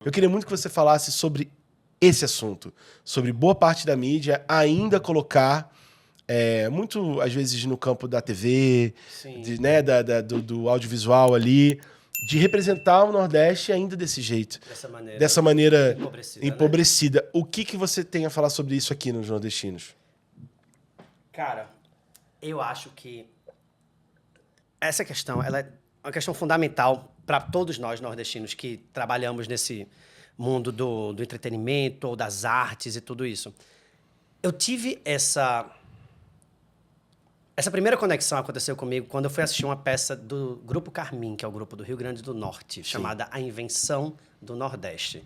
Eu queria muito que você falasse sobre esse assunto, sobre boa parte da mídia ainda colocar, muito às vezes no campo da TV, né, do audiovisual ali, de representar o Nordeste ainda desse jeito. Dessa maneira empobrecida. Né? O que você tem a falar sobre isso aqui nos Nordestinos? Cara, eu acho que essa questão ela é uma questão fundamental para todos nós nordestinos que trabalhamos nesse mundo do entretenimento ou das artes e tudo isso. Eu tive essa primeira conexão aconteceu comigo quando eu fui assistir uma peça do Grupo Carmim, que é o grupo do Rio Grande do Norte, chamada A Invenção do Nordeste.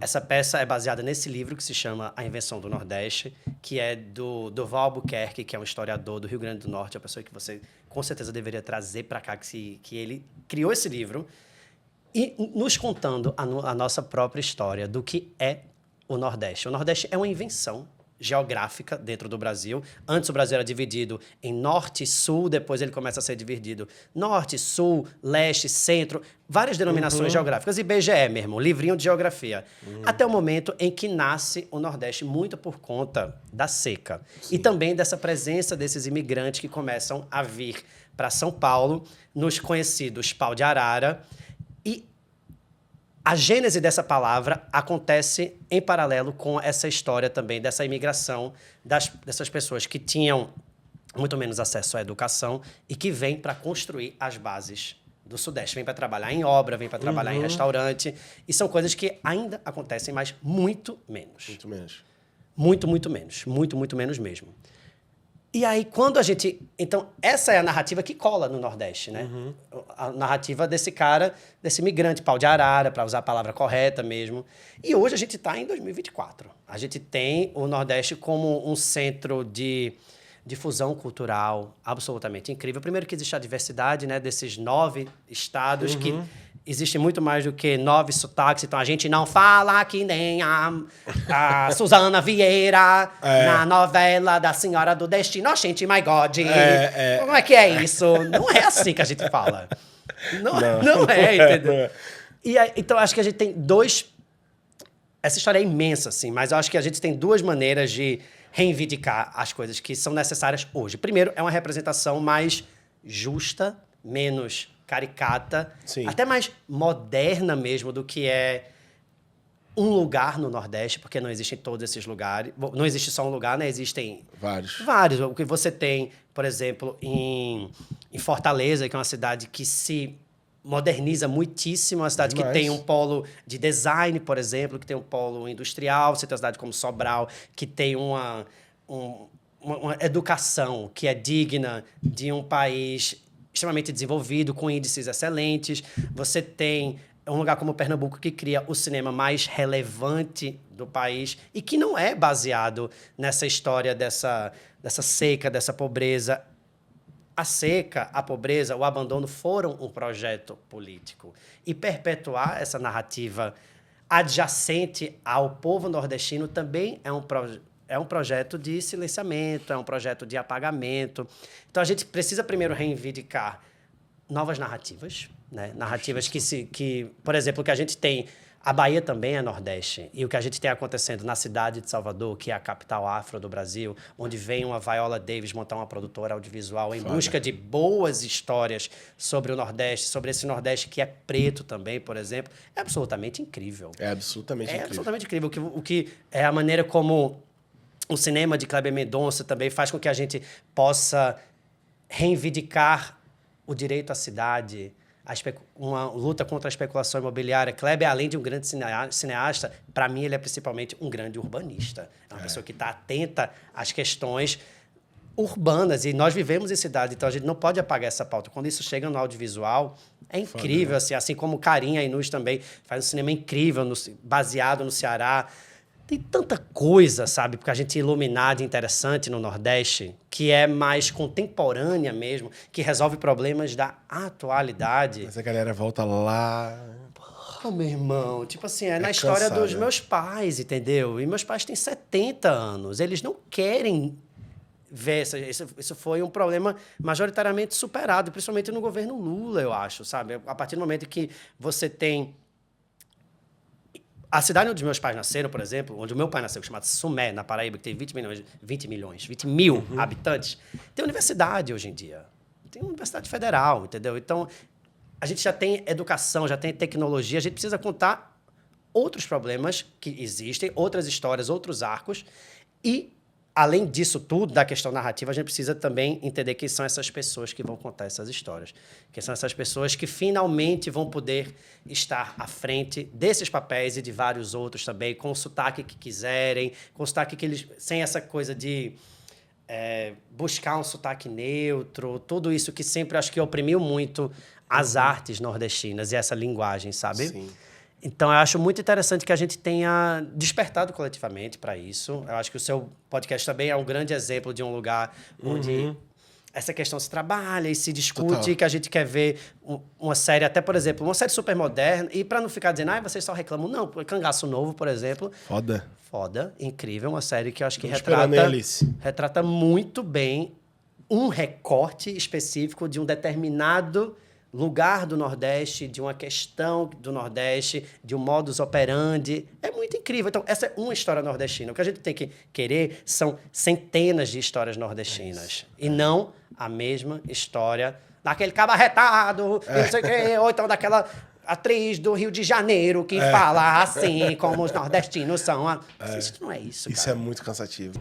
Essa peça é baseada nesse livro que se chama A Invenção do Nordeste, que é do Durval Albuquerque, que é um historiador do Rio Grande do Norte, uma pessoa que você com certeza deveria trazer para cá, que ele criou esse livro, e nos contando a nossa própria história do que é o Nordeste. O Nordeste é uma invenção geográfica dentro do Brasil. Antes o Brasil era dividido em norte e sul, depois ele começa a ser dividido norte, sul, leste, centro, várias denominações geográficas, IBGE mesmo, livrinho de geografia. Até o momento em que nasce o Nordeste, muito por conta da seca. Sim. E também dessa presença desses imigrantes que começam a vir para São Paulo, nos conhecidos pau de arara, e a gênese dessa palavra acontece em paralelo com essa história também dessa imigração dessas pessoas que tinham muito menos acesso à educação e que vêm para construir as bases do Sudeste. Vêm para trabalhar em obra, vêm para trabalhar em restaurante. E são coisas que ainda acontecem, mas muito menos. Muito menos. Muito menos. Muito menos mesmo. E aí, quando a gente... Então, essa é a narrativa que cola no Nordeste, né? A narrativa desse cara, desse migrante, pau de arara, para usar a palavra correta mesmo. E hoje a gente está em 2024. A gente tem o Nordeste como um centro de difusão cultural absolutamente incrível. Primeiro que existe a diversidade, né, desses 9 estados que... Existe muito mais do que 9 sotaques, então a gente não fala que nem a Suzana Vieira na novela da Senhora do Destino. Gente, my God, como é que é isso? Não é assim que a gente fala. Não é, entendeu? Não é. E aí, então, acho que a gente tem Essa história é imensa, assim, mas eu acho que a gente tem 2 maneiras de reivindicar as coisas que são necessárias hoje. Primeiro, é uma representação mais justa, menos caricata, sim, até mais moderna mesmo do que é um lugar no Nordeste, porque não existem todos esses lugares. Não existe só um lugar, né? Existem vários. O que você tem, por exemplo, em Fortaleza, que é uma cidade que se moderniza muitíssimo, uma cidade que tem um polo de design, por exemplo, que tem um polo industrial. Você tem uma cidade como Sobral, que tem uma educação que é digna de um país extremamente desenvolvido, com índices excelentes. Você tem um lugar como Pernambuco que cria o cinema mais relevante do país e que não é baseado nessa história dessa seca, dessa pobreza. A seca, a pobreza, o abandono foram um projeto político. E perpetuar essa narrativa adjacente ao povo nordestino também é um projeto de silenciamento, é um projeto de apagamento. Então, a gente precisa primeiro reivindicar novas narrativas, né? Narrativas que, por exemplo, que a gente tem... A Bahia também é Nordeste. E o que a gente tem acontecendo na cidade de Salvador, que é a capital afro do Brasil, onde vem uma Viola Davis montar uma produtora audiovisual em busca de boas histórias sobre o Nordeste, sobre esse Nordeste que é preto também, por exemplo, é absolutamente incrível. É absolutamente incrível. O que é a maneira como o cinema de Kleber Mendonça também faz com que a gente possa reivindicar o direito à cidade, uma luta contra a especulação imobiliária. Kleber, além de um grande cineasta, para mim ele é principalmente um grande urbanista. É uma pessoa que está atenta às questões urbanas. E nós vivemos em cidade, então a gente não pode apagar essa pauta. Quando isso chega no audiovisual, é incrível. Assim como o Carinha Inus também faz um cinema incrível, baseado no Ceará. Tem tanta coisa, sabe, porque a gente iluminar de interessante no Nordeste, que é mais contemporânea mesmo, que resolve problemas da atualidade. Mas a galera volta lá... Porra, meu irmão, tipo assim, é na história dos meus pais, entendeu? E meus pais têm 70 anos, eles não querem ver... Isso foi um problema majoritariamente superado, principalmente no governo Lula, eu acho, sabe? A partir do momento que você tem A cidade onde meus pais nasceram, por exemplo, onde o meu pai nasceu, chamado Sumé, na Paraíba, que tem 20 mil habitantes, tem universidade hoje em dia. Tem universidade federal, entendeu? Então, a gente já tem educação, já tem tecnologia, a gente precisa contar outros problemas que existem, outras histórias, outros arcos. E, além disso tudo, da questão narrativa, a gente precisa também entender quem são essas pessoas que vão contar essas histórias. Quem são essas pessoas que finalmente vão poder estar à frente desses papéis e de vários outros também, com o sotaque que quiserem, com o sotaque que eles... sem essa coisa de buscar um sotaque neutro, tudo isso que sempre acho que oprimiu muito as artes nordestinas e essa linguagem, sabe? Sim. Então, eu acho muito interessante que a gente tenha despertado coletivamente para isso. Eu acho que o seu podcast também é um grande exemplo de um lugar onde essa questão se trabalha e se discute, Total. que a gente quer ver uma série, até, por exemplo, uma série super moderna, e para não ficar dizendo, vocês só reclamam. Não, Cangaço Novo, por exemplo. Foda, incrível, uma série que eu acho que retrata muito bem um recorte específico de um determinado lugar do Nordeste, de uma questão do Nordeste, de um modus operandi. É muito incrível. Então, essa é uma história nordestina. O que a gente tem que querer são centenas de histórias nordestinas. E não a mesma história daquele cabo arretado, e não sei o quê, ou então daquela atriz do Rio de Janeiro que fala assim, como os nordestinos são. Isso não é isso, cara. Isso é muito cansativo.